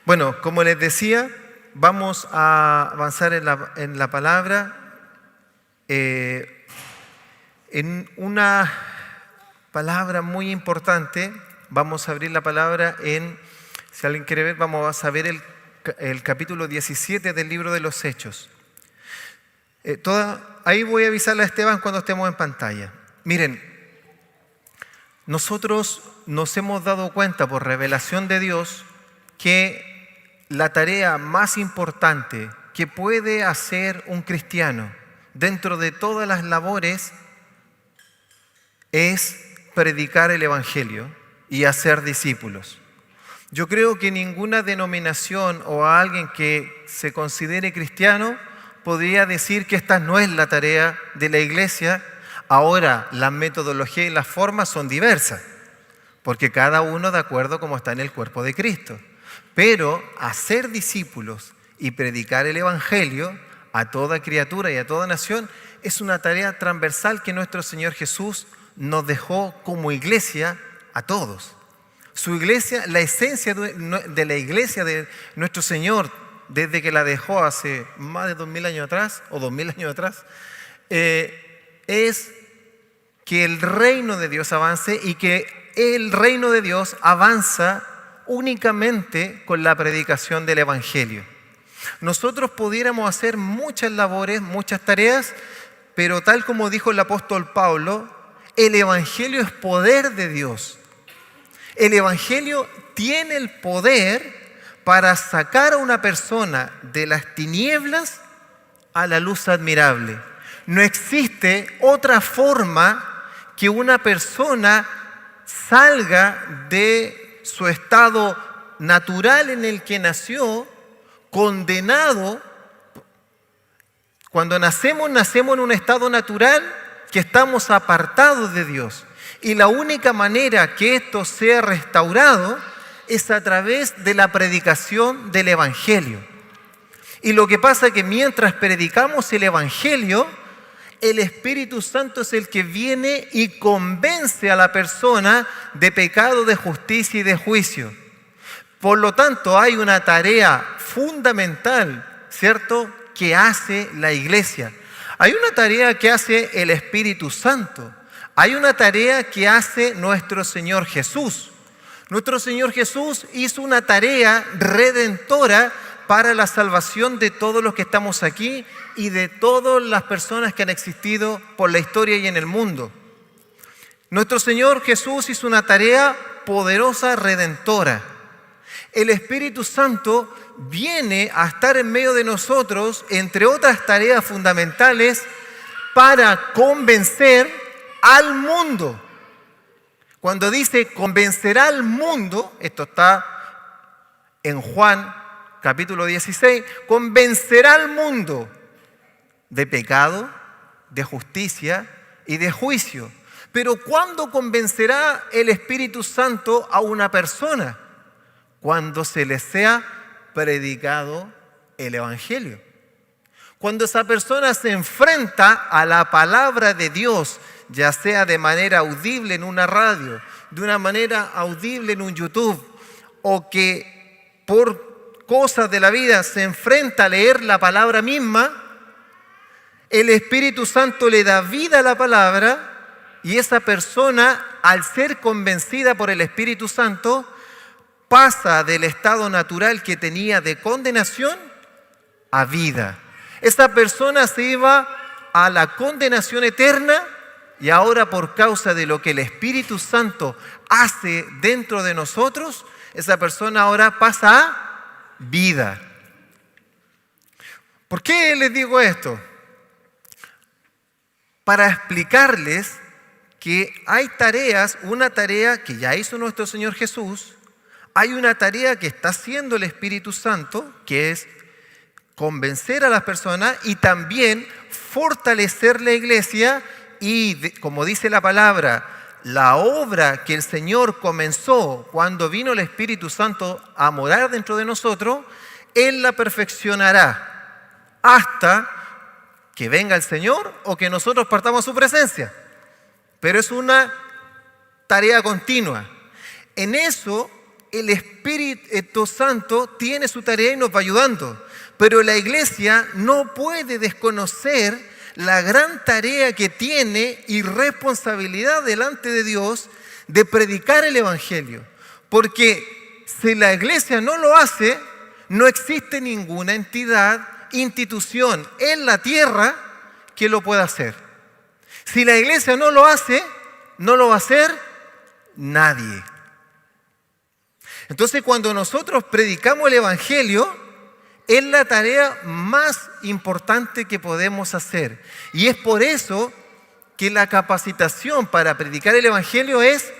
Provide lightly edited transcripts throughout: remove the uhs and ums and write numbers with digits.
Bueno, como les decía, vamos a avanzar en la palabra en una palabra muy importante. Vamos a abrir la palabra si alguien quiere ver, vamos a ver el capítulo 17 del libro de los Hechos. Ahí voy a avisarle a Esteban cuando estemos en pantalla. Miren, nosotros nos hemos dado cuenta por revelación de Dios que la tarea más importante que puede hacer un cristiano dentro de todas las labores es predicar el Evangelio y hacer discípulos. Yo creo que ninguna denominación o alguien que se considere cristiano podría decir que esta no es la tarea de la iglesia. Ahora, la metodología y las formas son diversas, porque cada uno de acuerdo como está en el cuerpo de Cristo. Pero hacer discípulos y predicar el Evangelio a toda criatura y a toda nación es una tarea transversal que nuestro Señor Jesús nos dejó como iglesia a todos. Su iglesia, la esencia de la iglesia de nuestro Señor, desde que la dejó hace más de 2000 años atrás, o 2000 años atrás, es que el reino de Dios avance, y que el reino de Dios avanza únicamente con la predicación del Evangelio. Nosotros pudiéramos hacer muchas labores, muchas tareas, pero tal como dijo el apóstol Pablo, el Evangelio es poder de Dios. El Evangelio tiene el poder para sacar a una persona de las tinieblas a la luz admirable. No existe otra forma que una persona salga de su estado natural en el que nació, condenado. Cuando nacemos en un estado natural que estamos apartados de Dios. Y la única manera que esto sea restaurado es a través de la predicación del Evangelio. Y lo que pasa es que mientras predicamos el Evangelio, el Espíritu Santo es el que viene y convence a la persona de pecado, de justicia y de juicio. Por lo tanto, hay una tarea fundamental, ¿cierto?, que hace la iglesia. Hay una tarea que hace el Espíritu Santo. Hay una tarea que hace nuestro Señor Jesús. Nuestro Señor Jesús hizo una tarea redentora para la salvación de todos los que estamos aquí y de todas las personas que han existido por la historia y en el mundo. Nuestro Señor Jesús hizo una tarea poderosa, redentora. El Espíritu Santo viene a estar en medio de nosotros, entre otras tareas fundamentales, para convencer al mundo. Cuando dice convencerá al mundo, esto está en Juan capítulo 16, convencerá al mundo de pecado, de justicia y de juicio. Pero ¿cuándo convencerá el Espíritu Santo a una persona? Cuando se le sea predicado el Evangelio. Cuando esa persona se enfrenta a la palabra de Dios, ya sea de manera audible en una radio, de una manera audible en un YouTube, o que por cosas de la vida se enfrenta a leer la palabra misma, el Espíritu Santo le da vida a la palabra, y esa persona, al ser convencida por el Espíritu Santo, pasa del estado natural que tenía de condenación a vida. Esa persona se iba a la condenación eterna, y ahora, por causa de lo que el Espíritu Santo hace dentro de nosotros, esa persona ahora pasa a vida. ¿Por qué les digo esto? Para explicarles que hay tareas, una tarea que ya hizo nuestro Señor Jesús, hay una tarea que está haciendo el Espíritu Santo, que es convencer a las personas y también fortalecer la iglesia y, como dice la palabra, la obra que el Señor comenzó cuando vino el Espíritu Santo a morar dentro de nosotros, Él la perfeccionará hasta que venga el Señor o que nosotros partamos a su presencia. Pero es una tarea continua. En eso el Espíritu Santo tiene su tarea y nos va ayudando. Pero la iglesia no puede desconocer la gran tarea que tiene y responsabilidad delante de Dios de predicar el Evangelio. Porque si la iglesia no lo hace, no existe ninguna entidad, institución en la tierra que lo pueda hacer. Si la iglesia no lo hace, no lo va a hacer nadie. Entonces, cuando nosotros predicamos el Evangelio, es la tarea más importante que podemos hacer. Y es por eso que la capacitación para predicar el Evangelio es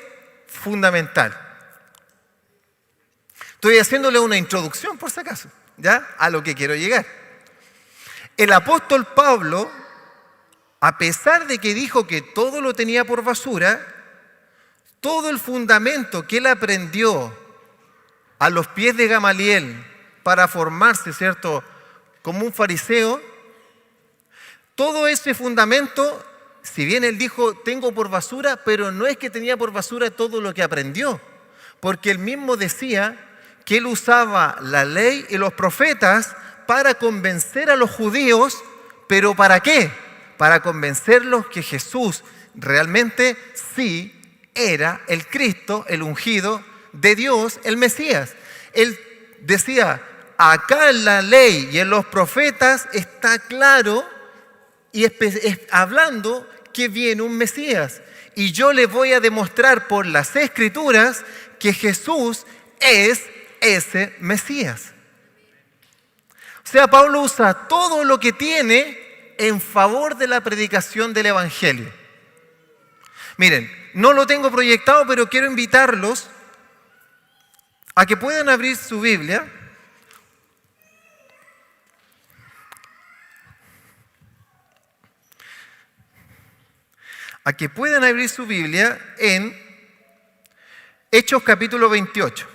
fundamental. Estoy haciéndole una introducción, por si acaso, ¿ya? A lo que quiero llegar. El apóstol Pablo, a pesar de que dijo que todo lo tenía por basura, todo el fundamento que él aprendió a los pies de Gamaliel para formarse, ¿cierto?, como un fariseo, todo ese fundamento, si bien él dijo, tengo por basura, pero no es que tenía por basura todo lo que aprendió, porque él mismo decía que él usaba la ley y los profetas para convencer a los judíos, pero ¿para qué? Para convencerlos que Jesús realmente sí era el Cristo, el ungido de Dios, el Mesías. Él decía, acá en la ley y en los profetas está claro y hablando que viene un Mesías. Y yo les voy a demostrar por las Escrituras que Jesús es ese Mesías. O sea, Pablo usa todo lo que tiene en favor de la predicación del Evangelio. Miren, no lo tengo proyectado, pero quiero invitarlos a que puedan abrir su Biblia. A que puedan abrir su Biblia en Hechos capítulo 28.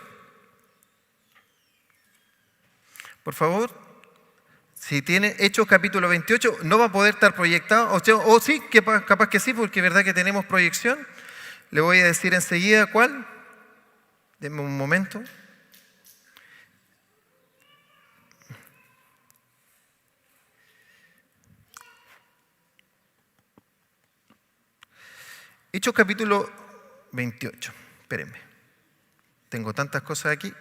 Por favor, si tiene Hechos capítulo 28, no va a poder estar proyectado, o sí, capaz que sí, porque es verdad que tenemos proyección. Le voy a decir enseguida cuál. Denme un momento. Hechos capítulo 28. Espérenme. Tengo tantas cosas aquí.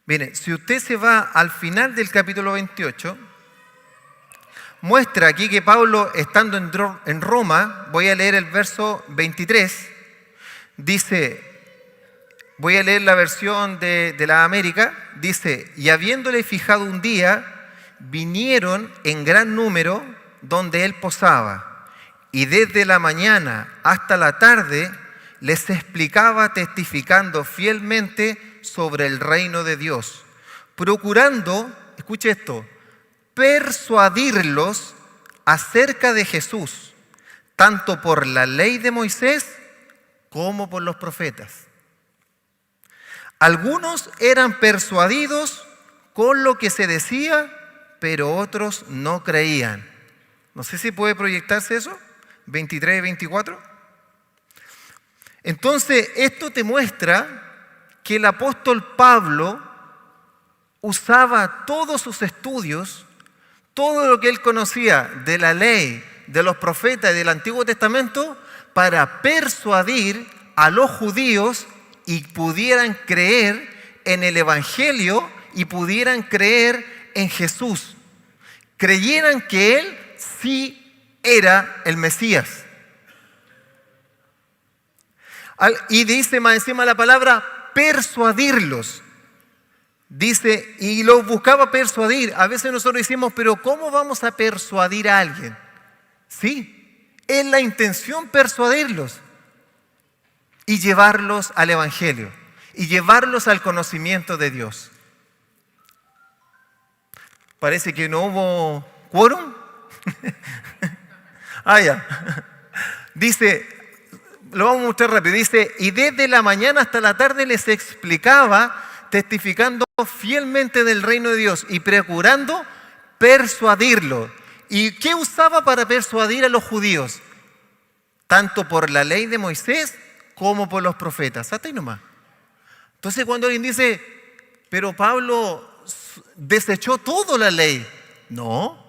Miren, si usted se va al final del capítulo 28, muestra aquí que Pablo, estando en Roma, voy a leer el verso 23, dice, voy a leer la versión de la América, dice, y habiéndole fijado un día, vinieron en gran número donde él posaba, y desde la mañana hasta la tarde les explicaba testificando fielmente sobre el reino de Dios, procurando, escuche esto, persuadirlos acerca de Jesús, tanto por la ley de Moisés como por los profetas. Algunos eran persuadidos con lo que se decía, pero otros no creían. No sé si puede proyectarse eso, 23 y 24. Entonces, esto te muestra que el apóstol Pablo usaba todos sus estudios, todo lo que él conocía de la ley, de los profetas y del Antiguo Testamento para persuadir a los judíos y pudieran creer en el Evangelio y pudieran creer en Jesús. Creyeran que él sí era el Mesías. Y dice más encima la palabra persuadirlos. Dice, y los buscaba persuadir. A veces nosotros decimos, pero ¿cómo vamos a persuadir a alguien? Sí, es la intención persuadirlos y llevarlos al Evangelio y llevarlos al conocimiento de Dios. Parece que no hubo quórum. Ya. Dice, lo vamos a mostrar rápido. Dice, y desde la mañana hasta la tarde les explicaba, testificando fielmente del reino de Dios y procurando persuadirlo. ¿Y qué usaba para persuadir a los judíos? tanto por la ley de Moisés como por los profetas. Hasta ahí nomás. Entonces cuando alguien dice, pero Pablo desechó toda la ley. No,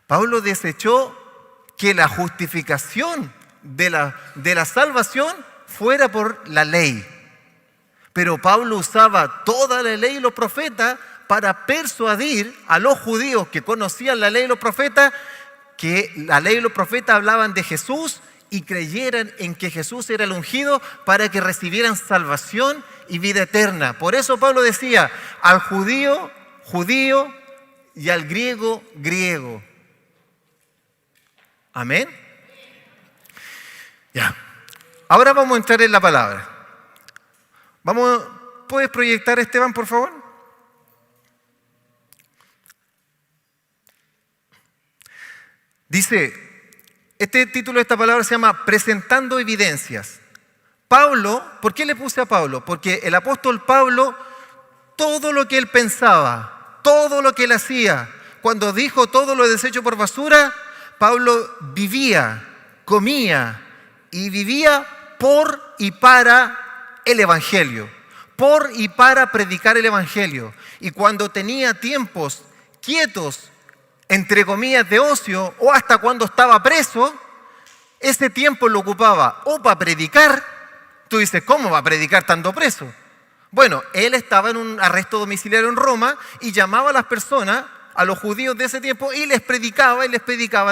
Pablo desechó que la justificación de la salvación fuera por la ley. Pero Pablo usaba toda la ley y los profetas para persuadir a los judíos que conocían la ley y los profetas, que la ley y los profetas hablaban de Jesús y creyeran en que Jesús era el ungido para que recibieran salvación y vida eterna. Por eso Pablo decía, al judío, judío, y al griego, griego. Amén. Ya. Ahora vamos a entrar en la palabra. ¿Puedes proyectar, Esteban, por favor? Dice, este título de esta palabra se llama Presentando evidencias. Pablo, ¿por qué le puse a Pablo? Porque el apóstol Pablo, todo lo que él pensaba, todo lo que él hacía, cuando dijo todo lo desecho por basura, Pablo vivía, comía y vivía por y para el Evangelio, por y para predicar el Evangelio. Y cuando tenía tiempos quietos, entre comillas, de ocio, o hasta cuando estaba preso, ese tiempo lo ocupaba o para predicar. Tú dices, ¿cómo va a predicar estando preso? Bueno, él estaba en un arresto domiciliario en Roma y llamaba a las personas, a los judíos de ese tiempo, y les predicaba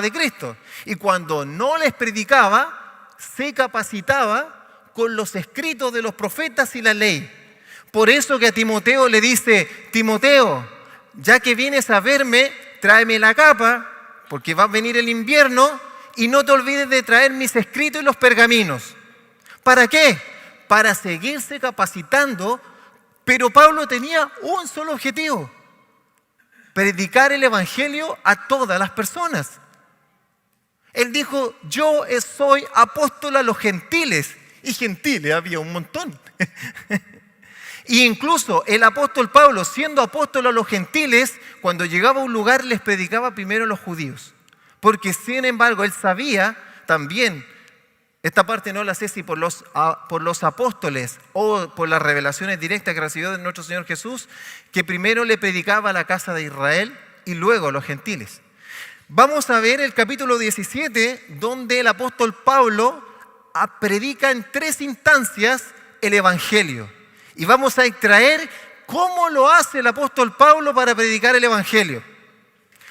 de Cristo. Y cuando no les predicaba, se capacitaba con los escritos de los profetas y la ley. Por eso que a Timoteo le dice, Timoteo, ya que vienes a verme, tráeme la capa, porque va a venir el invierno, y no te olvides de traer mis escritos y los pergaminos. ¿Para qué? Para seguirse capacitando, pero Pablo tenía un solo objetivo: predicar el Evangelio a todas las personas. Él dijo, yo soy apóstol a los gentiles, y gentiles había un montón. Y incluso el apóstol Pablo, siendo apóstol a los gentiles, cuando llegaba a un lugar les predicaba primero a los judíos. Porque sin embargo él sabía también, esta parte no la sé si por los apóstoles o por las revelaciones directas que recibió de nuestro Señor Jesús, que primero le predicaba a la casa de Israel y luego a los gentiles. Vamos a ver el capítulo 17, donde el apóstol Pablo predica en 3 instancias el Evangelio. Y vamos a extraer cómo lo hace el apóstol Pablo para predicar el Evangelio.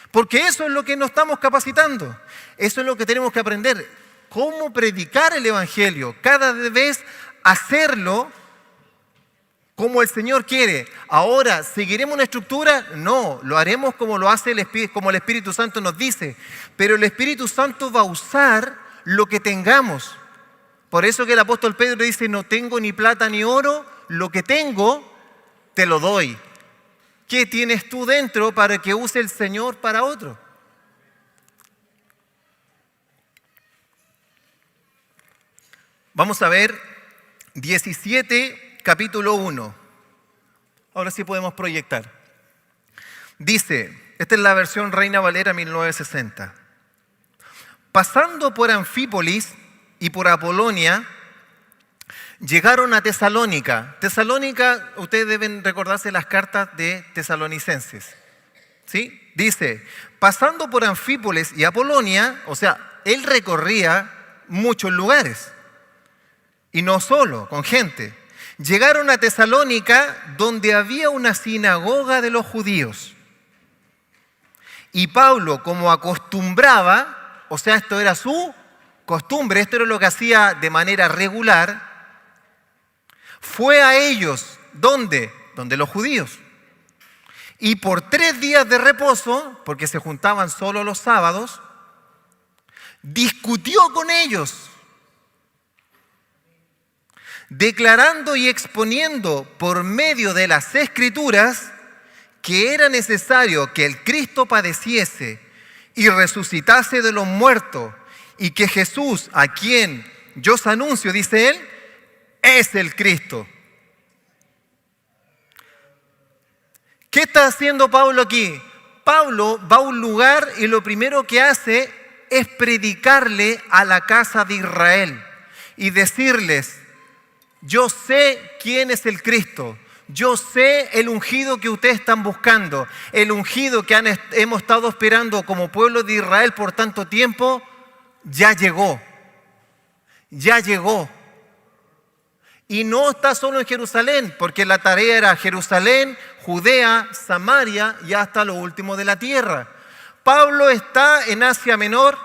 Porque eso es lo que nos estamos capacitando. Eso es lo que tenemos que aprender. Cómo predicar el Evangelio. Cada vez hacerlo como el Señor quiere. Ahora, ¿seguiremos una estructura? No, lo haremos como lo hace como el Espíritu Santo nos dice. Pero el Espíritu Santo va a usar lo que tengamos. Por eso que el apóstol Pedro dice, no tengo ni plata ni oro, lo que tengo te lo doy. ¿Qué tienes tú dentro para que use el Señor para otro? Vamos a ver 17, capítulo 1. Ahora sí podemos proyectar. Dice, esta es la versión Reina Valera 1960. Pasando por Anfípolis y por Apolonia, llegaron a Tesalónica. Tesalónica, ustedes deben recordarse las cartas de Tesalonicenses. ¿Sí? Dice, pasando por Anfípolis y Apolonia, o sea, él recorría muchos lugares. Y no solo, con gente. Llegaron a Tesalónica, donde había una sinagoga de los judíos. Y Pablo, como acostumbraba, o sea, esto era su costumbre, esto era lo que hacía de manera regular, fue a ellos. ¿Dónde? Donde los judíos. Y por 3 días de reposo, porque se juntaban solo los sábados, discutió con ellos, declarando y exponiendo por medio de las Escrituras que era necesario que el Cristo padeciese y resucitase de los muertos, y que Jesús, a quien yo os anuncio, dice él, es el Cristo. ¿Qué está haciendo Pablo aquí? Pablo va a un lugar y lo primero que hace es predicarle a la casa de Israel y decirles: yo sé quién es el Cristo, yo sé el ungido que ustedes están buscando, el ungido que hemos estado esperando como pueblo de Israel por tanto tiempo, ya llegó, ya llegó. Y no está solo en Jerusalén, porque la tarea era Jerusalén, Judea, Samaria y hasta lo último de la tierra. Pablo está en Asia Menor,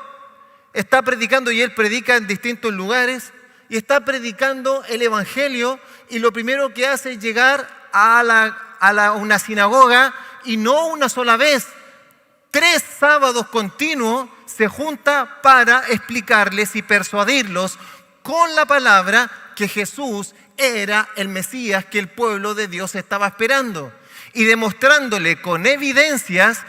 está predicando, y él predica en distintos lugares, y está predicando el Evangelio, y lo primero que hace es llegar a una sinagoga, y no una sola vez. 3 sábados continuos se junta para explicarles y persuadirlos con la palabra que Jesús era el Mesías que el pueblo de Dios estaba esperando, y demostrándole con evidencias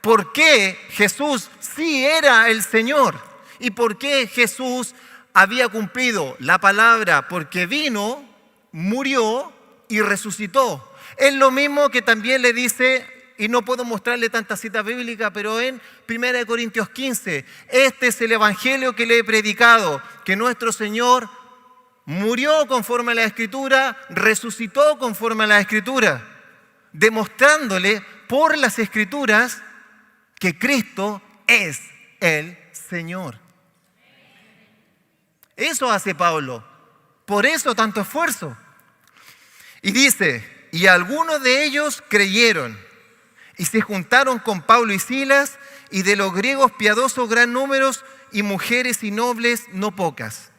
por qué Jesús sí era el Señor y por qué Jesús había cumplido la palabra, porque vino, murió y resucitó. Es lo mismo que también le dice, y no puedo mostrarle tanta cita bíblica, pero en 1 Corintios 15, este es el evangelio que le he predicado, que nuestro Señor murió conforme a la Escritura, resucitó conforme a la Escritura, demostrándole por las Escrituras que Cristo es el Señor. Eso hace Pablo, por eso tanto esfuerzo. Y dice: y algunos de ellos creyeron y se juntaron con Pablo y Silas, y de los griegos piadosos gran número, y mujeres y nobles no pocas.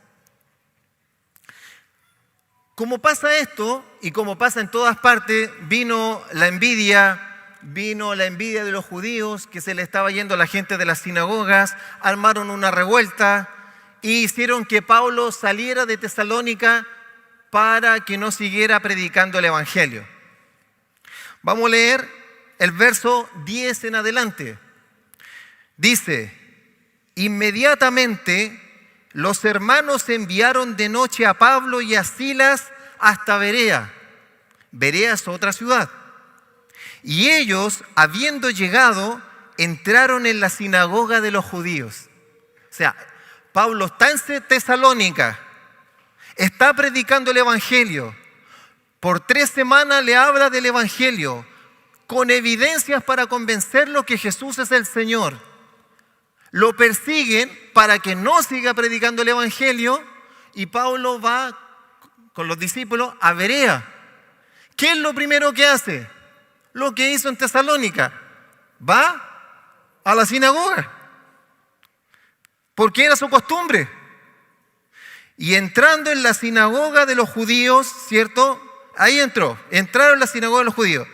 Como pasa esto, y como pasa en todas partes, vino la envidia de los judíos, que se le estaba yendo a la gente de las sinagogas, armaron una revuelta y hicieron que Pablo saliera de Tesalónica para que no siguiera predicando el Evangelio. Vamos a leer el verso 10 en adelante. Dice: inmediatamente los hermanos enviaron de noche a Pablo y a Silas hasta Berea. Berea es otra ciudad. Y ellos, habiendo llegado, entraron en la sinagoga de los judíos. O sea, Pablo está en Tesalónica, está predicando el Evangelio. Por 3 semanas le habla del Evangelio, con evidencias para convencerlo que Jesús es el Señor. Lo persiguen para que no siga predicando el Evangelio, y Pablo va con los discípulos a Berea. ¿Qué es lo primero que hace? Lo que hizo en Tesalónica. Va a la sinagoga, porque era su costumbre. Y entrando en la sinagoga de los judíos, ¿cierto? Ahí entraron en la sinagoga de los judíos.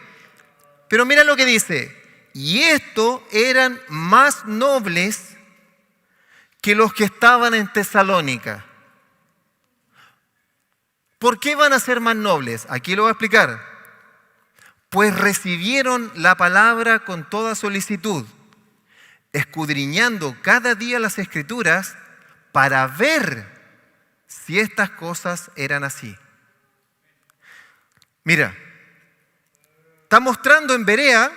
Pero mira lo que dice: y estos eran más nobles que los que estaban en Tesalónica. ¿Por qué van a ser más nobles? Aquí lo voy a explicar. Pues recibieron la palabra con toda solicitud, escudriñando cada día las Escrituras para ver si estas cosas eran así. Mira, está mostrando en Berea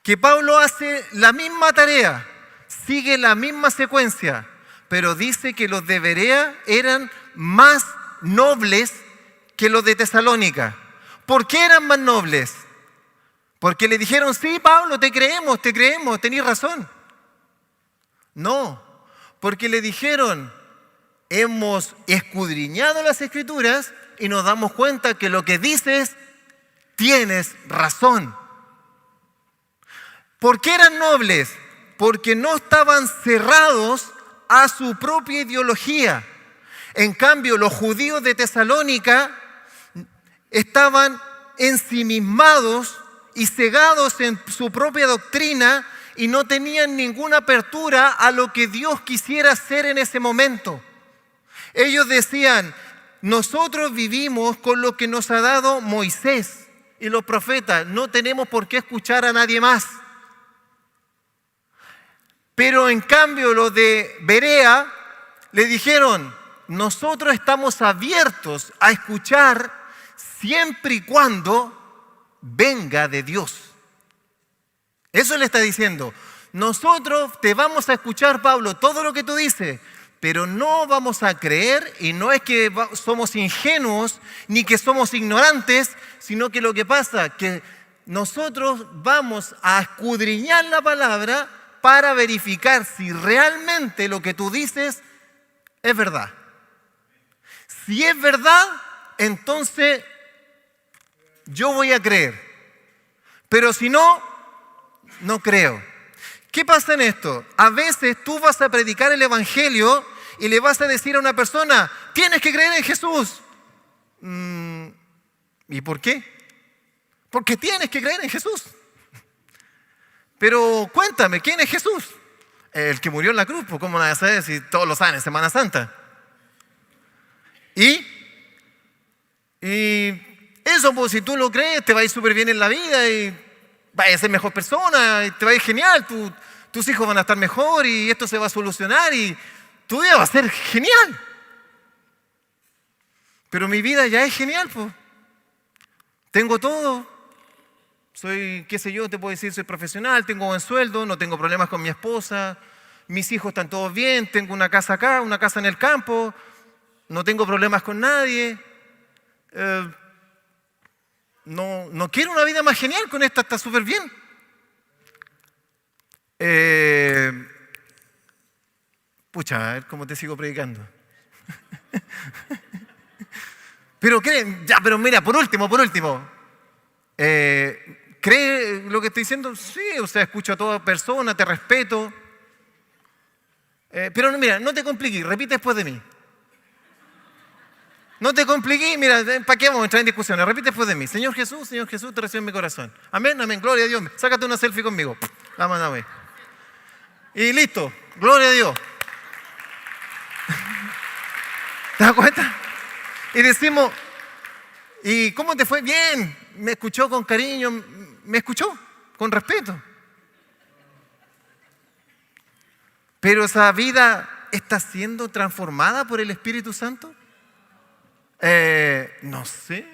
que Pablo hace la misma tarea, sigue la misma secuencia, pero dice que los de Berea eran más nobles que los de Tesalónica. ¿Por qué eran más nobles? Porque le dijeron: sí, Pablo, te creemos, tenés razón. No, porque le dijeron: hemos escudriñado las Escrituras y nos damos cuenta que lo que dices, tienes razón. ¿Por qué eran nobles? Porque no estaban cerrados a su propia ideología. En cambio, los judíos de Tesalónica estaban ensimismados y cegados en su propia doctrina y no tenían ninguna apertura a lo que Dios quisiera hacer en ese momento. Ellos decían: nosotros vivimos con lo que nos ha dado Moisés y los profetas, no tenemos por qué escuchar a nadie más. Pero en cambio los de Berea le dijeron: nosotros estamos abiertos a escuchar siempre y cuando venga de Dios. Eso le está diciendo: nosotros te vamos a escuchar, Pablo, todo lo que tú dices, pero no vamos a creer, y no es que somos ingenuos ni que somos ignorantes, sino que lo que pasa es que nosotros vamos a escudriñar la palabra para verificar si realmente lo que tú dices es verdad. Si es verdad, entonces yo voy a creer. Pero si no, no creo. ¿Qué pasa en esto? A veces tú vas a predicar el Evangelio y le vas a decir a una persona, tienes que creer en Jesús. ¿Y por qué? Porque tienes que creer en Jesús. Pero cuéntame, ¿quién es Jesús? El que murió en la cruz, pues ¿cómo no sabes si todos lo saben en Semana Santa? Y eso, pues si tú lo crees, te va a ir súper bien en la vida y vas a ser mejor persona y te va a ir genial. Tus hijos van a estar mejor y esto se va a solucionar y tu vida va a ser genial. Pero mi vida ya es genial, pues. Tengo todo. Soy, qué sé yo, te puedo decir, soy profesional, tengo buen sueldo, no tengo problemas con mi esposa, mis hijos están todos bien, tengo una casa acá, una casa en el campo, no tengo problemas con nadie. No quiero una vida más genial, con esta está súper bien. Pucha, a ver cómo te sigo predicando. Pero creen, ya, pero mira, por último. ¿Cree lo que estoy diciendo? Sí, o sea, escucho a toda persona, te respeto. Pero mira, no te compliques, repite después de mí. No te compliques, mira, ¿para qué vamos a entrar en discusiones? Repite después de mí. Señor Jesús, te recibo en mi corazón. Amén, amén, gloria a Dios. Sácate una selfie conmigo. La mandame. Y listo, gloria a Dios. ¿Te das cuenta? Y decimos, ¿y cómo te fue? Bien, me escuchó con cariño, me escuchó con respeto. Pero esa vida está siendo transformada por el Espíritu Santo. No sé.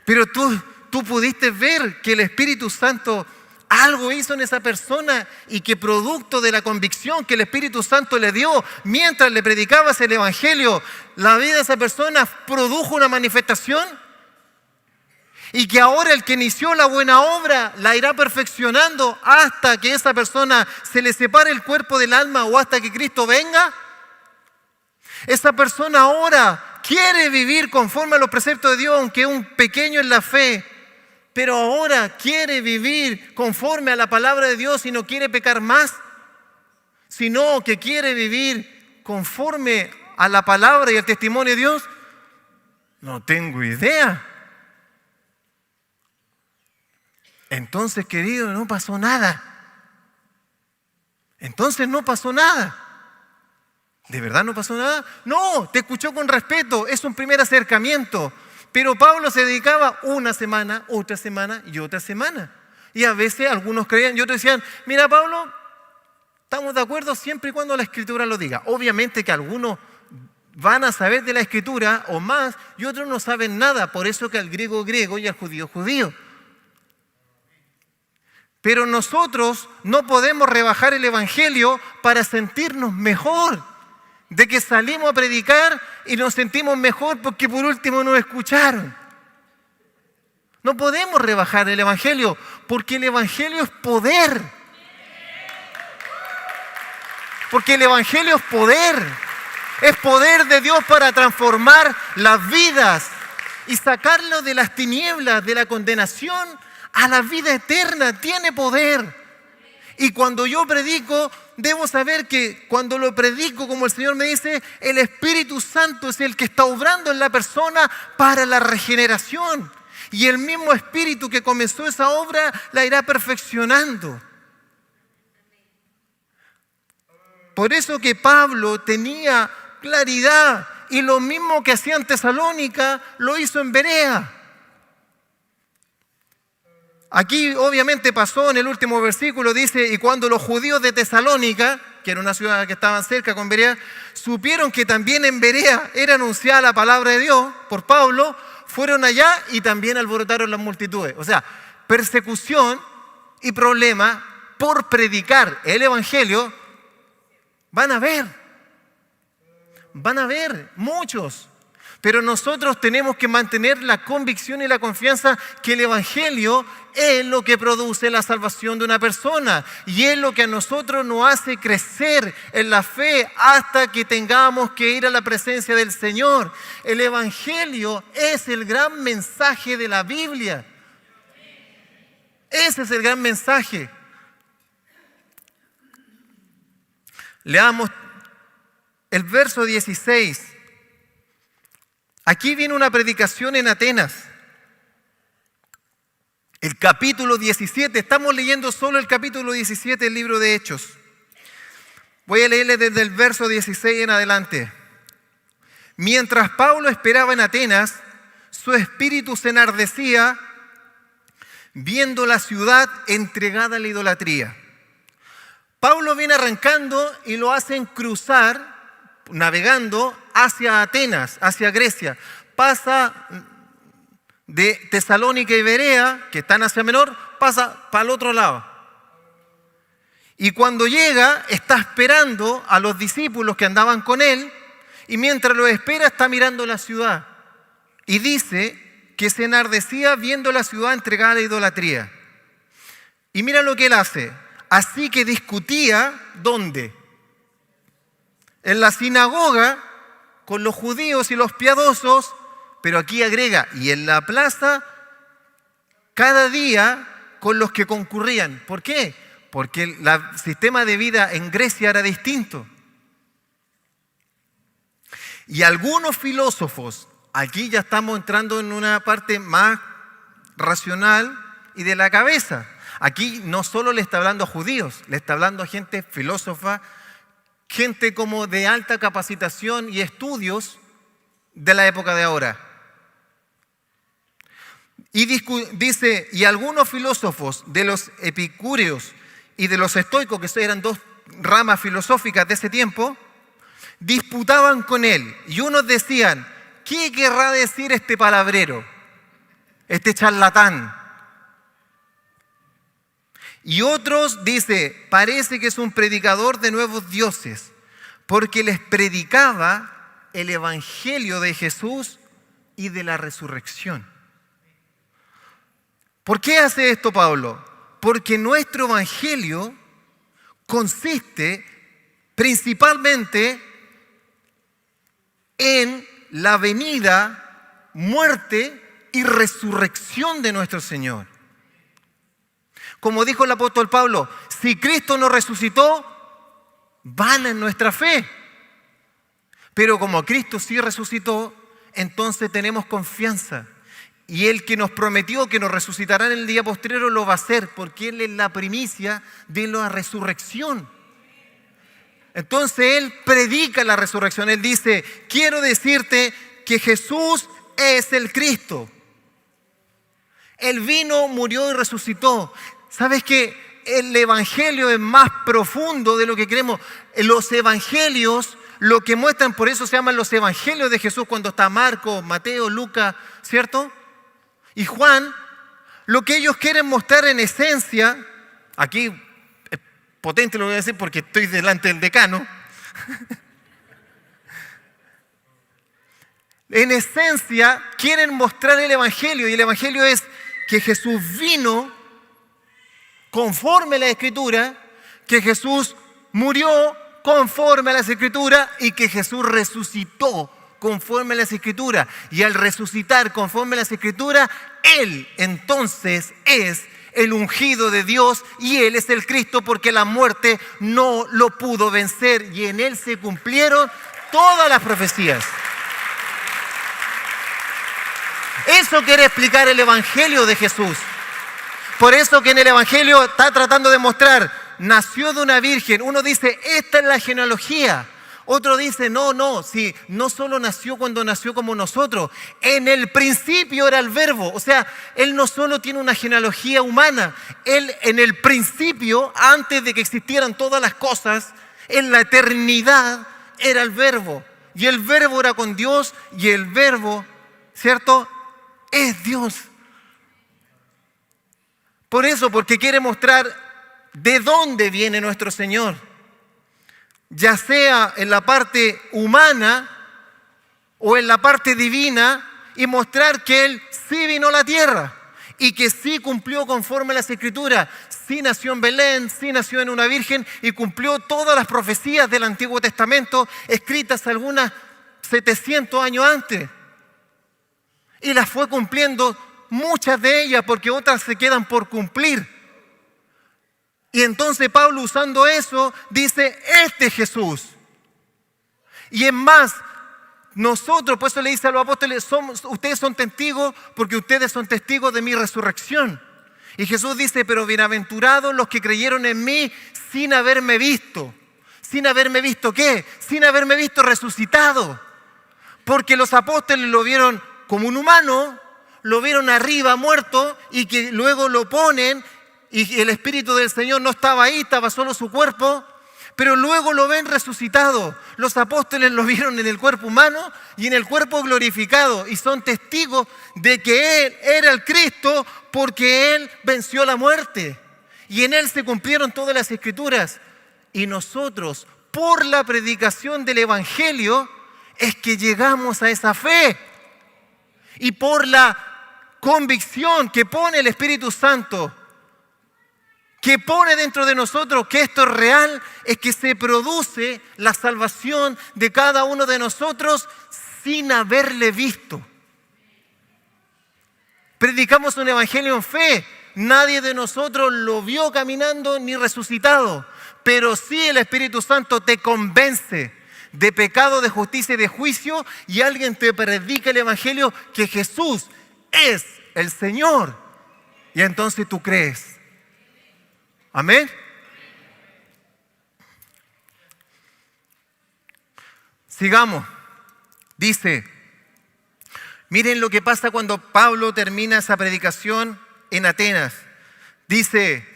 Pero tú pudiste ver que el Espíritu Santo algo hizo en esa persona y que producto de la convicción que el Espíritu Santo le dio mientras le predicabas el Evangelio, la vida de esa persona produjo una manifestación y que ahora el que inició la buena obra la irá perfeccionando hasta que esa persona se le separe el cuerpo del alma o hasta que Cristo venga. Esa persona ahora quiere vivir conforme a los preceptos de Dios, aunque es un pequeño en la fe, pero ahora quiere vivir conforme a la palabra de Dios y no quiere pecar más, sino que quiere vivir conforme a la palabra y al testimonio de Dios. No tengo idea. Entonces, querido, no pasó nada. ¿De verdad no pasó nada? No, te escuchó con respeto, es un primer acercamiento. Pero Pablo se dedicaba una semana, otra semana y otra semana. Y a veces algunos creían y otros decían, mira Pablo, estamos de acuerdo siempre y cuando la Escritura lo diga. Obviamente que algunos van a saber de la Escritura o más y otros no saben nada. Por eso que al griego griego y al judío judío. Pero nosotros no podemos rebajar el Evangelio para sentirnos mejor. De que salimos a predicar y nos sentimos mejor porque por último nos escucharon. No podemos rebajar el Evangelio porque el Evangelio es poder. Porque el Evangelio es poder. Es poder de Dios para transformar las vidas y sacarlo de las tinieblas, de la condenación a la vida eterna. Tiene poder. Y cuando yo predico, debo saber que cuando lo predico, como el Señor me dice, el Espíritu Santo es el que está obrando en la persona para la regeneración. Y el mismo Espíritu que comenzó esa obra la irá perfeccionando. Por eso que Pablo tenía claridad y lo mismo que hacía en Tesalónica lo hizo en Berea. Aquí obviamente pasó en el último versículo, dice, y cuando los judíos de Tesalónica, que era una ciudad que estaba cerca con Berea, supieron que también en Berea era anunciada la palabra de Dios por Pablo, fueron allá y también alborotaron las multitudes. O sea, persecución y problema por predicar el Evangelio, van a haber muchos. Pero nosotros tenemos que mantener la convicción y la confianza que el Evangelio es lo que produce la salvación de una persona y es lo que a nosotros nos hace crecer en la fe hasta que tengamos que ir a la presencia del Señor. El Evangelio es el gran mensaje de la Biblia. Ese es el gran mensaje. Leamos el verso 16. Aquí viene una predicación en Atenas. El capítulo 17. Estamos leyendo solo el capítulo 17 del libro de Hechos. Voy a leerle desde el verso 16 en adelante. Mientras Pablo esperaba en Atenas, su espíritu se enardecía viendo la ciudad entregada a la idolatría. Pablo viene arrancando y lo hacen cruzar, navegando hacia Atenas, hacia Grecia. Pasa de Tesalónica y Berea, que están hacia Menor, pasa para el otro lado. Y cuando llega, está esperando a los discípulos que andaban con él, y mientras los espera, está mirando la ciudad. Y dice que se enardecía viendo la ciudad entregada a la idolatría. Y mira lo que él hace. Así que discutía, ¿dónde? En la sinagoga con los judíos y los piadosos, pero aquí agrega, y en la plaza cada día con los que concurrían. ¿Por qué? Porque el sistema de vida en Grecia era distinto. Y algunos filósofos, aquí ya estamos entrando en una parte más racional y de la cabeza. Aquí no solo le está hablando a judíos, le está hablando a gente filósofa, gente como de alta capacitación y estudios de la época de ahora. Y dice, y algunos filósofos de los epicúreos y de los estoicos, que eran dos ramas filosóficas de ese tiempo, disputaban con él. Y unos decían, ¿qué querrá decir este palabrero? Este charlatán. Y otros dice, parece que es un predicador de nuevos dioses, porque les predicaba el evangelio de Jesús y de la resurrección. ¿Por qué hace esto Pablo? Porque nuestro evangelio consiste principalmente en la venida, muerte y resurrección de nuestro Señor. Como dijo el apóstol Pablo, si Cristo no resucitó, vana es nuestra fe. Pero como Cristo sí resucitó, entonces tenemos confianza. Y el que nos prometió que nos resucitará en el día postrero lo va a hacer, porque Él es la primicia de la resurrección. Entonces Él predica la resurrección. Él dice, quiero decirte que Jesús es el Cristo. Él vino, murió y resucitó. ¿Sabes qué? El evangelio es más profundo de lo que creemos. Los evangelios, lo que muestran, por eso se llaman los evangelios de Jesús, cuando está Marcos, Mateo, Lucas, ¿cierto? Y Juan, lo que ellos quieren mostrar en esencia, aquí es potente lo voy a decir porque estoy delante del decano, en esencia quieren mostrar el evangelio, y el evangelio es que Jesús vino conforme a la Escritura, que Jesús murió conforme a las Escrituras y que Jesús resucitó conforme a las Escrituras. Y al resucitar conforme a las Escrituras, Él entonces es el ungido de Dios y Él es el Cristo, porque la muerte no lo pudo vencer y en Él se cumplieron todas las profecías. Eso quiere explicar el Evangelio de Jesús. Por eso que en el Evangelio está tratando de mostrar, nació de una virgen. Uno dice, esta es la genealogía. Otro dice, no, sí, no solo nació cuando nació como nosotros. En el principio era el verbo. O sea, Él no solo tiene una genealogía humana. Él en el principio, antes de que existieran todas las cosas, en la eternidad era el verbo. Y el verbo era con Dios y el verbo, ¿cierto?, es Dios. Por eso, porque quiere mostrar de dónde viene nuestro Señor, ya sea en la parte humana o en la parte divina, y mostrar que Él sí vino a la tierra y que sí cumplió conforme a las Escrituras. Sí nació en Belén, sí nació en una virgen y cumplió todas las profecías del Antiguo Testamento, escritas algunas 700 años antes. Y las fue cumpliendo, muchas de ellas, porque otras se quedan por cumplir. Y entonces Pablo, usando eso, dice: este es Jesús. Y es más, nosotros, por eso le dice a los apóstoles: ustedes son testigos porque ustedes son testigos de mi resurrección. Y Jesús dice: pero bienaventurados los que creyeron en mí sin haberme visto. ¿Sin haberme visto qué? Sin haberme visto resucitado. Porque los apóstoles lo vieron como un humano, lo vieron arriba muerto, y que luego lo ponen y el Espíritu del Señor no estaba ahí, estaba solo su cuerpo, pero luego lo ven resucitado. Los apóstoles lo vieron en el cuerpo humano y en el cuerpo glorificado, y son testigos de que Él era el Cristo porque Él venció la muerte y en Él se cumplieron todas las Escrituras. Y nosotros, por la predicación del Evangelio, es que llegamos a esa fe, y por la convicción que pone el Espíritu Santo, que pone dentro de nosotros que esto es real, es que se produce la salvación de cada uno de nosotros sin haberle visto. Predicamos un evangelio en fe. Nadie de nosotros lo vio caminando ni resucitado, pero sí el Espíritu Santo te convence de pecado, de justicia y de juicio, y alguien te predica el evangelio que Jesús es el Señor, y entonces tú crees. Amén. Sigamos. Dice, miren lo que pasa cuando Pablo termina esa predicación en Atenas. Dice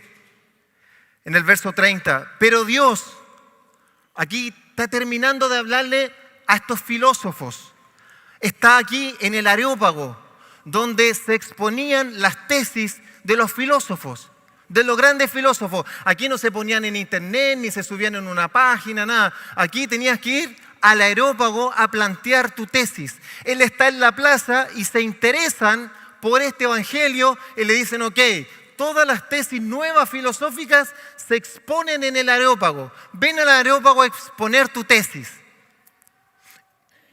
en el verso 30, pero Dios, aquí está terminando de hablarle a estos filósofos. Está aquí en el Areópago, donde se exponían las tesis de los filósofos, de los grandes filósofos. Aquí no se ponían en internet, ni se subían en una página, nada. Aquí tenías que ir al Areópago a plantear tu tesis. Él está en la plaza y se interesan por este evangelio y le dicen: ok, todas las tesis nuevas filosóficas se exponen en el Areópago. Ven al Areópago a exponer tu tesis.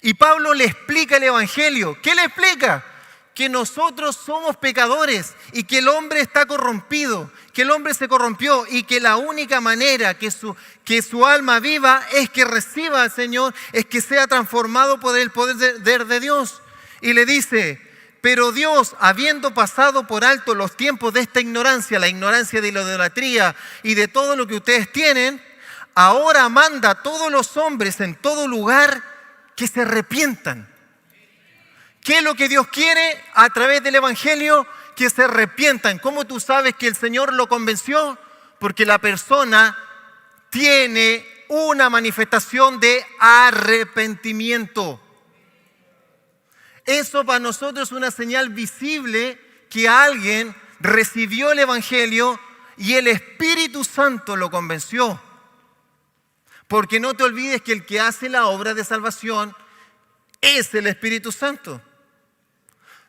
Y Pablo le explica el evangelio. ¿Qué le explica? Que nosotros somos pecadores y que el hombre está corrompido, que el hombre se corrompió, y que la única manera que su alma viva es que reciba al Señor, es que sea transformado por el poder de Dios. Y le dice: pero Dios, habiendo pasado por alto los tiempos de esta ignorancia, la ignorancia de la idolatría y de todo lo que ustedes tienen, ahora manda a todos los hombres en todo lugar que se arrepientan. ¿Qué es lo que Dios quiere a través del evangelio? Que se arrepientan. ¿Cómo tú sabes que el Señor lo convenció? Porque la persona tiene una manifestación de arrepentimiento. Eso para nosotros es una señal visible que alguien recibió el evangelio y el Espíritu Santo lo convenció. Porque no te olvides que el que hace la obra de salvación es el Espíritu Santo.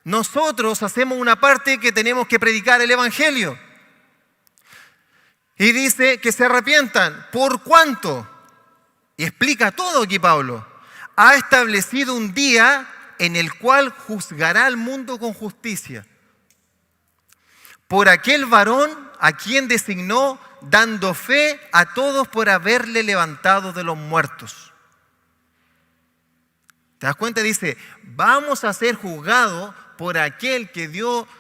Nosotros hacemos una parte que tenemos que predicar el evangelio. Y dice que se arrepientan. ¿Por cuánto? Y explica todo aquí Pablo. Ha establecido un día en el cual juzgará al mundo con justicia, por aquel varón a quien designó, dando fe a todos por haberle levantado de los muertos. ¿Te das cuenta? Dice, vamos a ser juzgados por aquel que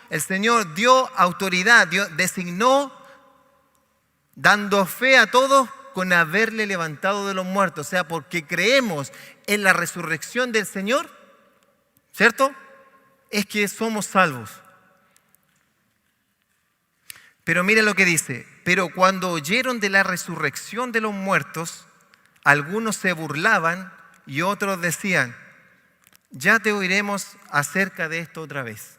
el Señor dio autoridad, designó, dando fe a todos con haberle levantado de los muertos. O sea, porque creemos en la resurrección del Señor, ¿cierto? Es que somos salvos. Pero mira lo que dice: pero cuando oyeron de la resurrección de los muertos, algunos se burlaban y otros decían: ya te oiremos acerca de esto otra vez.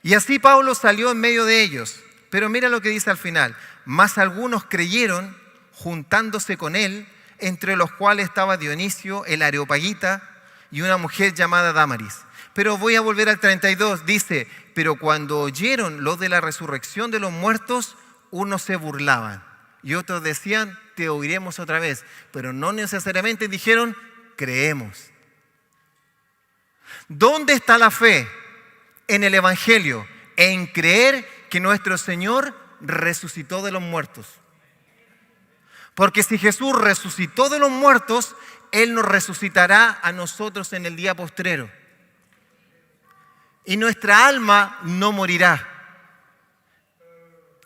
Y así Pablo salió en medio de ellos, Pero mira lo que dice al final. Mas algunos creyeron juntándose con él, entre los cuales estaba Dionisio, el Areopagita, y una mujer llamada Dámaris. Pero voy a volver al 32. Dice, pero cuando oyeron lo de la resurrección de los muertos, unos se burlaban y otros decían, te oiremos otra vez. Pero no necesariamente dijeron, creemos. ¿Dónde está la fe? En el Evangelio, en creer que nuestro Señor resucitó de los muertos. Porque si Jesús resucitó de los muertos, Él nos resucitará a nosotros en el día postrero. Y nuestra alma no morirá.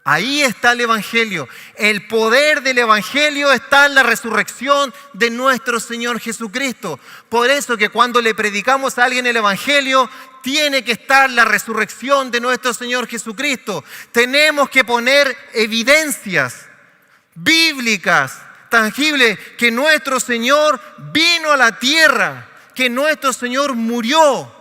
Ahí está el Evangelio. El poder del Evangelio está en la resurrección de nuestro Señor Jesucristo. Por eso que cuando le predicamos a alguien el Evangelio, tiene que estar la resurrección de nuestro Señor Jesucristo. Tenemos que poner evidencias bíblicas, tangibles, que nuestro Señor vino a la tierra, que nuestro Señor murió,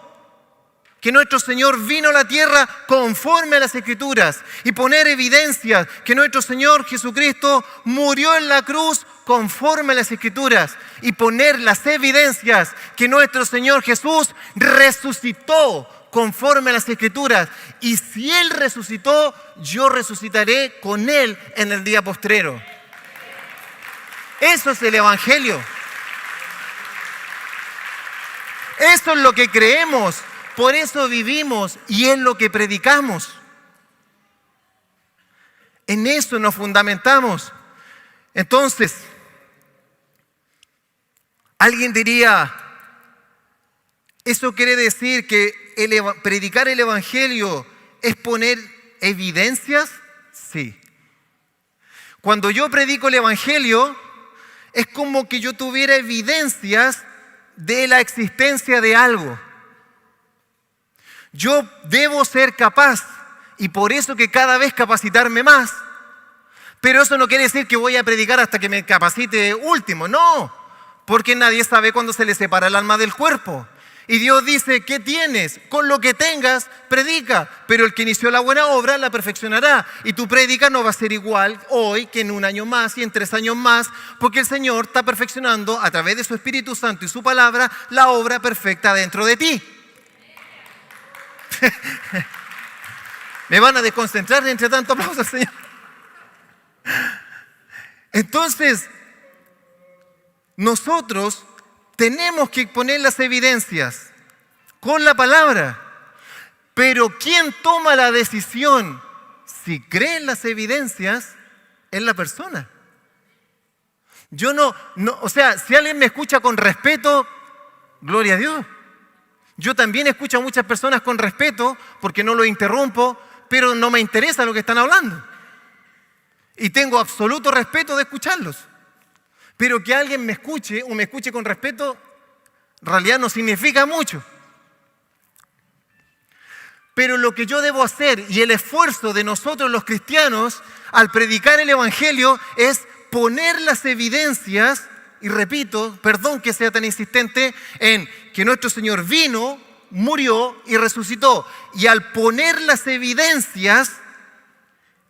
que nuestro Señor vino a la tierra conforme a las Escrituras, y poner evidencias que nuestro Señor Jesucristo murió en la cruz conforme a las Escrituras, y poner las evidencias que nuestro Señor Jesús resucitó conforme a las Escrituras. Y si Él resucitó, yo resucitaré con Él en el día postrero. Eso es el Evangelio. Eso es lo que creemos, por eso vivimos y es lo que predicamos. En eso nos fundamentamos. Entonces, alguien diría, ¿eso quiere decir que predicar el Evangelio es poner evidencias? Sí. Cuando yo predico el Evangelio, es como que yo tuviera evidencias de la existencia de algo. Yo debo ser capaz, y por eso que cada vez capacitarme más. Pero eso no quiere decir que voy a predicar hasta que me capacite último. No, porque nadie sabe cuándo se le separa el alma del cuerpo. Y Dios dice, ¿qué tienes? Con lo que tengas, predica. Pero el que inició la buena obra la perfeccionará. Y tu prédica no va a ser igual hoy que en 1 año más y en 3 años más, porque el Señor está perfeccionando a través de su Espíritu Santo y su palabra la obra perfecta dentro de ti. Me van a desconcentrar entre tanto aplauso al Señor. Entonces, nosotros tenemos que poner las evidencias con la palabra. Pero ¿quién toma la decisión si cree en las evidencias? Es la persona. Yo o sea, si alguien me escucha con respeto, gloria a Dios. Yo también escucho a muchas personas con respeto porque no los interrumpo, pero no me interesa lo que están hablando. Y tengo absoluto respeto de escucharlos. Pero que alguien me escuche o me escuche con respeto, en realidad no significa mucho. Pero lo que yo debo hacer y el esfuerzo de nosotros los cristianos al predicar el Evangelio es poner las evidencias, y repito, perdón que sea tan insistente, en que nuestro Señor vino, murió y resucitó. Y al poner las evidencias,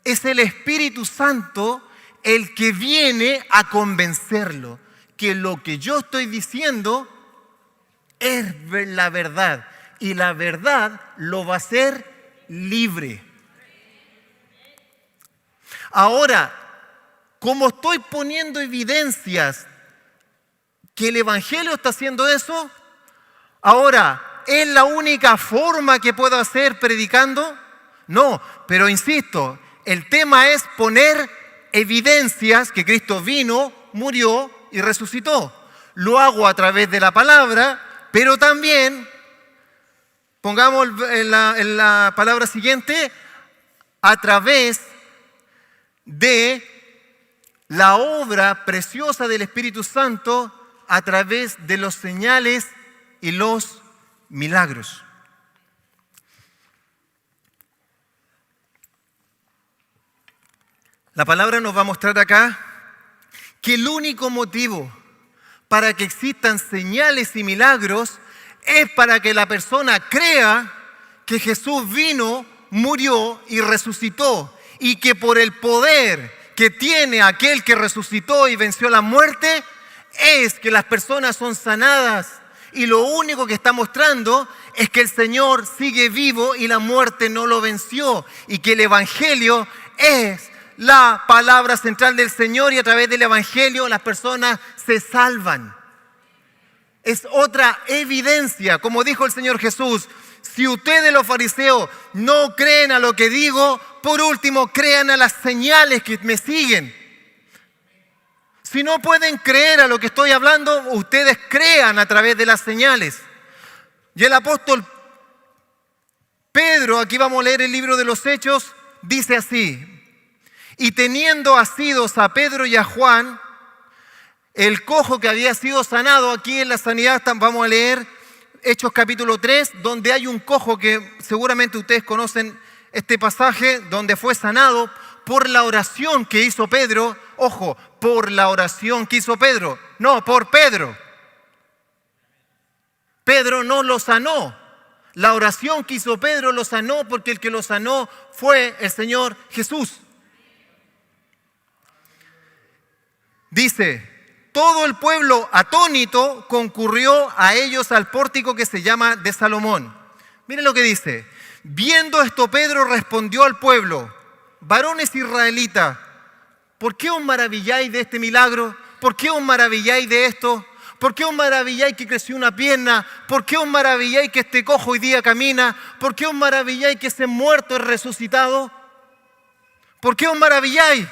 es el Espíritu Santo el que viene a convencerlo que lo que yo estoy diciendo es la verdad. Y la verdad lo va a hacer libre. Ahora, como estoy poniendo evidencias que el Evangelio está haciendo eso, ahora, ¿es la única forma que puedo hacer predicando? No, pero insisto, el tema es poner evidencias que Cristo vino, murió y resucitó. Lo hago a través de la palabra, pero también, pongamos en la palabra siguiente, a través de la obra preciosa del Espíritu Santo, a través de los señales y los milagros. La palabra nos va a mostrar acá que el único motivo para que existan señales y milagros es para que la persona crea que Jesús vino, murió y resucitó. y que por el poder que tiene aquel que resucitó y venció la muerte, es que las personas son sanadas. Y lo único que está mostrando es que el Señor sigue vivo y la muerte no lo venció. Y que el Evangelio es la palabra central del Señor y a través del Evangelio las personas se salvan. Es otra evidencia, como dijo el Señor Jesús: si ustedes los fariseos no creen a lo que digo, por último crean a las señales que me siguen. Si no pueden creer a lo que estoy hablando, ustedes crean a través de las señales. Y el apóstol Pedro, aquí vamos a leer el libro de los Hechos, dice así: y teniendo asidos a Pedro y a Juan, el cojo que había sido sanado, aquí en la sanidad vamos a leer Hechos capítulo 3, donde hay un cojo que seguramente ustedes conocen este pasaje, donde fue sanado por la oración que hizo Pedro. Ojo, por la oración que hizo Pedro, no por Pedro. Pedro no lo sanó. La oración que hizo Pedro lo sanó, porque el que lo sanó fue el Señor Jesús. Dice: todo el pueblo atónito concurrió a ellos al pórtico que se llama de Salomón. Miren lo que dice: viendo esto, Pedro respondió al pueblo: varones israelitas, ¿por qué os maravilláis de este milagro? ¿Por qué os maravilláis de esto? ¿Por qué os maravilláis que creció una pierna? ¿Por qué os maravilláis que este cojo hoy día camina? ¿Por qué os maravilláis que ese muerto es resucitado? ¿Por qué os maravilláis?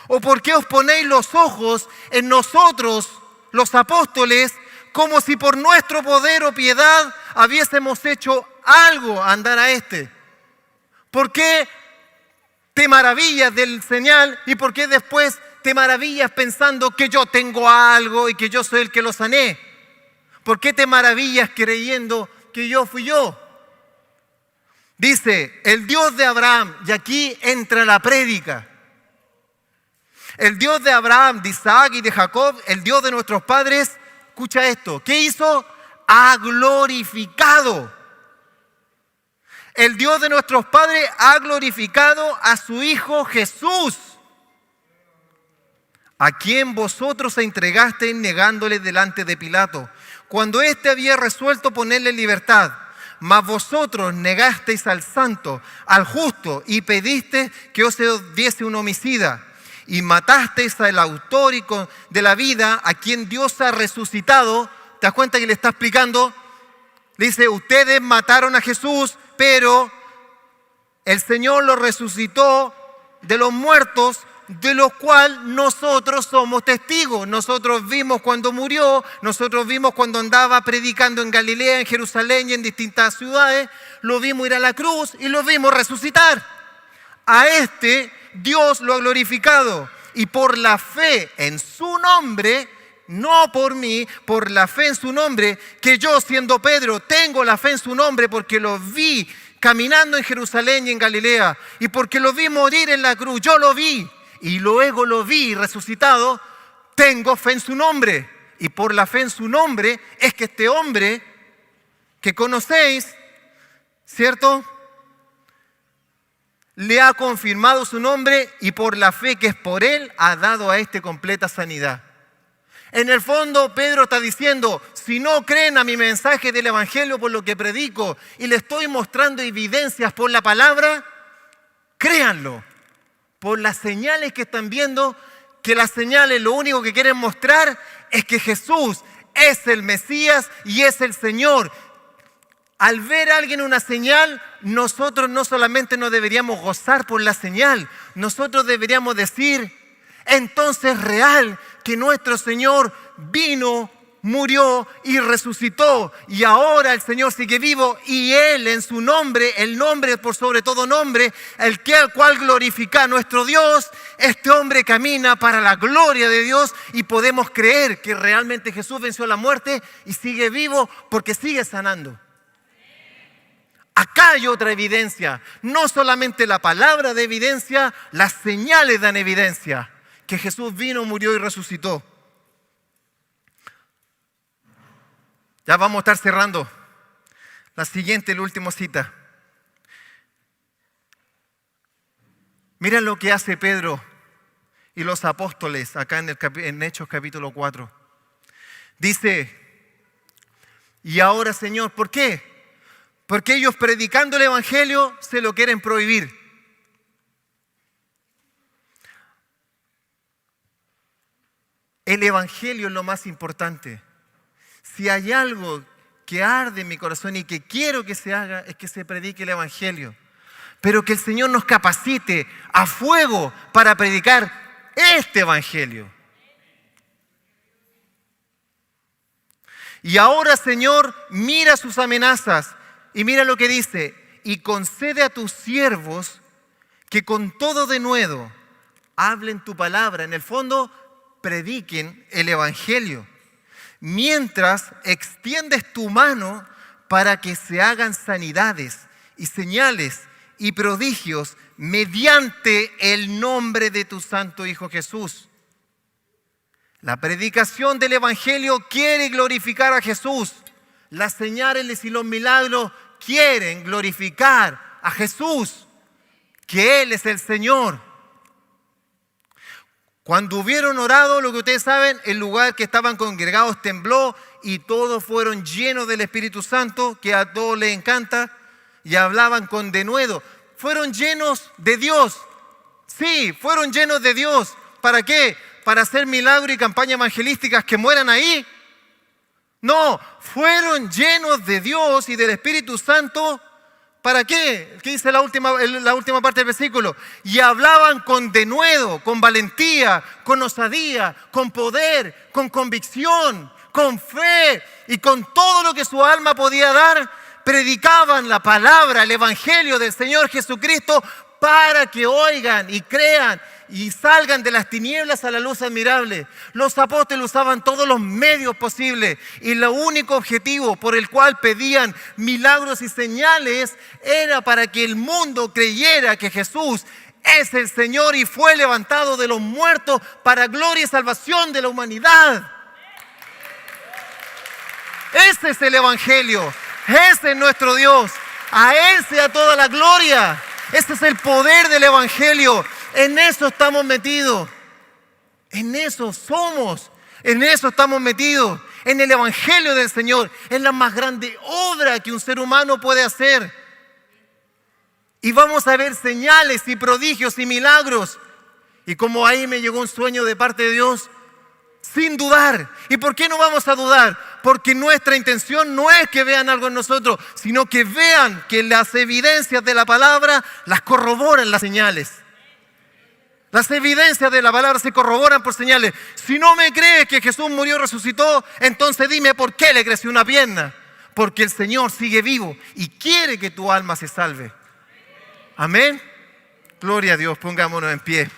¿O por qué os ponéis los ojos en nosotros, los apóstoles, como si por nuestro poder o piedad habiésemos hecho algo a andar a este? ¿Por qué te maravillas del señal y por qué después te maravillas pensando que yo tengo algo y que yo soy el que lo sané? ¿Por qué te maravillas creyendo que yo fui yo? Dice: el Dios de Abraham, y aquí entra la prédica. El Dios de Abraham, de Isaac y de Jacob, el Dios de nuestros padres, escucha esto, ¿qué hizo? Ha glorificado. El Dios de nuestros padres ha glorificado a su Hijo Jesús, a quien vosotros entregasteis negándole delante de Pilato, cuando éste había resuelto ponerle en libertad. Mas vosotros negasteis al santo, al justo, y pedisteis que os diese un homicida. Y matasteis al autor de la vida, a quien Dios ha resucitado. ¿Te das cuenta que le está explicando? Le dice: ustedes mataron a Jesús, pero el Señor lo resucitó de los muertos, de lo cual nosotros somos testigos. Nosotros vimos cuando murió, nosotros vimos cuando andaba predicando en Galilea, en Jerusalén y en distintas ciudades. Lo vimos ir a la cruz y lo vimos resucitar. A este Dios lo ha glorificado, y por la fe en su nombre, no por mí, por la fe en su nombre, que yo, siendo Pedro, tengo la fe en su nombre porque lo vi caminando en Jerusalén y en Galilea, y porque lo vi morir en la cruz, yo lo vi y luego lo vi resucitado. Tengo fe en su nombre, y por la fe en su nombre es que este hombre que conocéis, ¿cierto?, le ha confirmado su nombre, y por la fe que es por él ha dado a este completa sanidad. En el fondo, Pedro está diciendo: si no creen a mi mensaje del Evangelio por lo que predico y le estoy mostrando evidencias por la palabra, créanlo por las señales que están viendo, que las señales lo único que quieren mostrar es que Jesús es el Mesías y es el Señor. Al ver a alguien una señal, nosotros no solamente nos deberíamos gozar por la señal, nosotros deberíamos decir: entonces es real que nuestro Señor vino, murió y resucitó, y ahora el Señor sigue vivo, y Él en su nombre, el nombre por sobre todo nombre, al cual glorifica a nuestro Dios, este hombre camina para la gloria de Dios, y podemos creer que realmente Jesús venció la muerte y sigue vivo porque sigue sanando. Acá hay otra evidencia, no solamente la palabra de evidencia, las señales dan evidencia, que Jesús vino, murió y resucitó. Ya vamos a estar cerrando. La siguiente, la última cita. Mira lo que hace Pedro y los apóstoles acá en Hechos capítulo 4. Dice, y ahora, Señor, ¿por qué? Porque ellos predicando el evangelio se lo quieren prohibir. El evangelio es lo más importante. Si hay algo que arde en mi corazón y que quiero que se haga, es que se predique el evangelio. Pero que el Señor nos capacite a fuego para predicar este evangelio. Y ahora, Señor, mira sus amenazas y mira lo que dice: y concede a tus siervos que con todo denuedo hablen tu palabra. En el fondo, prediquen el evangelio, mientras extiendes tu mano para que se hagan sanidades y señales y prodigios mediante el nombre de tu santo Hijo Jesús. La predicación del evangelio quiere glorificar a Jesús. Las señales y los milagros quieren glorificar a Jesús, que Él es el Señor. Cuando hubieron orado, lo que ustedes saben, el lugar que estaban congregados tembló y todos fueron llenos del Espíritu Santo, que a todos les encanta, y hablaban con denuedo. Fueron llenos de Dios. Sí, fueron llenos de Dios. ¿Para qué? ¿Para hacer milagros y campañas evangelísticas que mueran ahí? No, fueron llenos de Dios y del Espíritu Santo. ¿Para qué? ¿Qué dice la última parte del versículo? Y hablaban con denuedo, con valentía, con osadía, con poder, con convicción, con fe y con todo lo que su alma podía dar. Predicaban la palabra, el evangelio del Señor Jesucristo para que oigan y crean y salgan de las tinieblas a la luz admirable. Los apóstoles usaban todos los medios posibles y el único objetivo por el cual pedían milagros y señales era para que el mundo creyera que Jesús es el Señor y fue levantado de los muertos para gloria y salvación de la humanidad. Ese es el evangelio, ese es nuestro Dios, a Él sea toda la gloria. Ese es el poder del evangelio. En eso estamos metidos. En eso somos. En eso estamos metidos. En el evangelio del Señor. Es la más grande obra que un ser humano puede hacer. Y vamos a ver señales y prodigios y milagros. Y como ahí me llegó un sueño de parte de Dios, sin dudar. ¿Y por qué no vamos a dudar? Porque nuestra intención no es que vean algo en nosotros, sino que vean que las evidencias de la palabra las corroboran las señales. Las evidencias de la palabra se corroboran por señales. Si no me crees que Jesús murió y resucitó, entonces dime por qué le creció una pierna. Porque el Señor sigue vivo y quiere que tu alma se salve. Amén. Gloria a Dios, pongámonos en pie.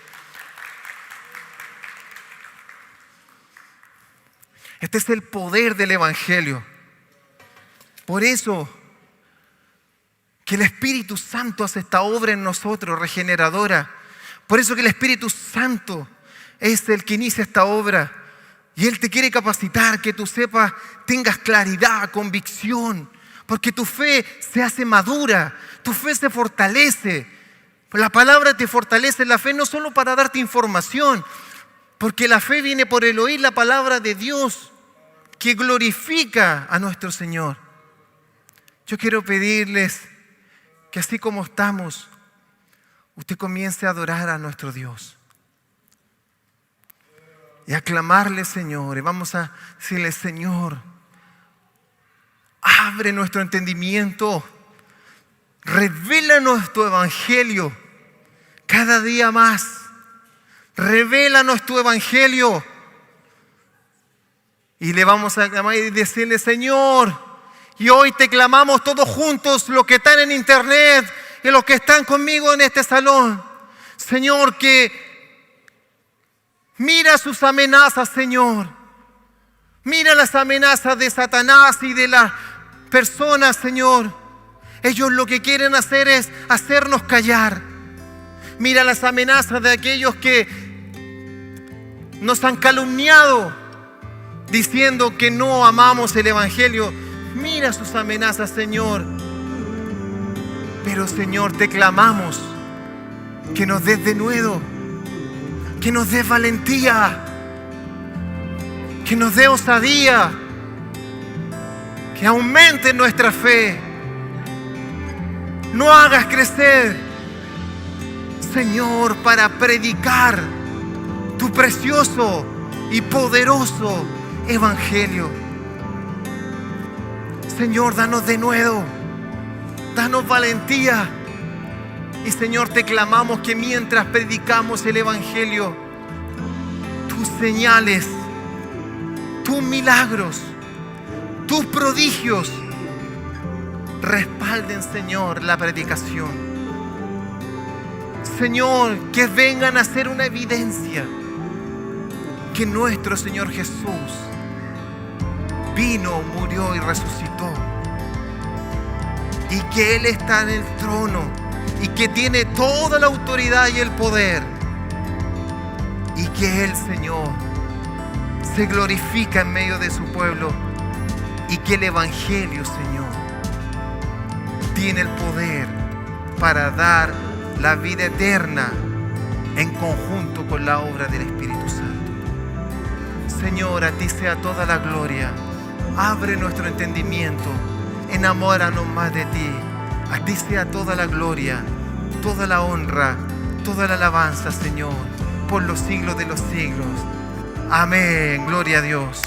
Este es el poder del evangelio. Por eso que el Espíritu Santo hace esta obra en nosotros, regeneradora. Por eso que el Espíritu Santo es el que inicia esta obra. Y Él te quiere capacitar, que tú sepas, tengas claridad, convicción. Porque tu fe se hace madura, tu fe se fortalece. La palabra te fortalece, la fe no solo para darte información, porque la fe viene por el oír la palabra de Dios que glorifica a nuestro Señor. Yo quiero pedirles que así como estamos, usted comience a adorar a nuestro Dios y a clamarle, Señor. Y vamos a decirle: Señor, abre nuestro entendimiento, revélanos tu evangelio cada día más. Revélanos tu evangelio. Y le vamos a clamar y decirle: Señor, y hoy te clamamos todos juntos, los que están en internet y los que están conmigo en este salón. Señor, que mira sus amenazas, Señor. Mira las amenazas de Satanás y de las personas, Señor. Ellos lo que quieren hacer es hacernos callar. Mira las amenazas de aquellos que nos han calumniado diciendo que no amamos el evangelio. Mira sus amenazas, Señor. Pero, Señor, te clamamos que nos des denuedo, que nos des valentía, que nos dé osadía, que aumente nuestra fe. No hagas crecer, Señor, para predicar tu precioso y poderoso evangelio. Señor, danos denuedo, danos valentía. Y Señor, te clamamos que mientras predicamos el evangelio, tus señales, tus milagros, tus prodigios respalden, Señor, la predicación. Señor, que vengan a ser una evidencia que nuestro Señor Jesús vino, murió y resucitó, y que Él está en el trono y que tiene toda la autoridad y el poder, y que Él, Señor, se glorifica en medio de su pueblo, y que el evangelio, Señor, tiene el poder para dar la vida eterna en conjunto con la obra del Espíritu Santo. Señor, a ti sea toda la gloria. Abre nuestro entendimiento, enamóranos más de ti. A ti sea toda la gloria, toda la honra, toda la alabanza, Señor, por los siglos de los siglos. Amén. Gloria a Dios.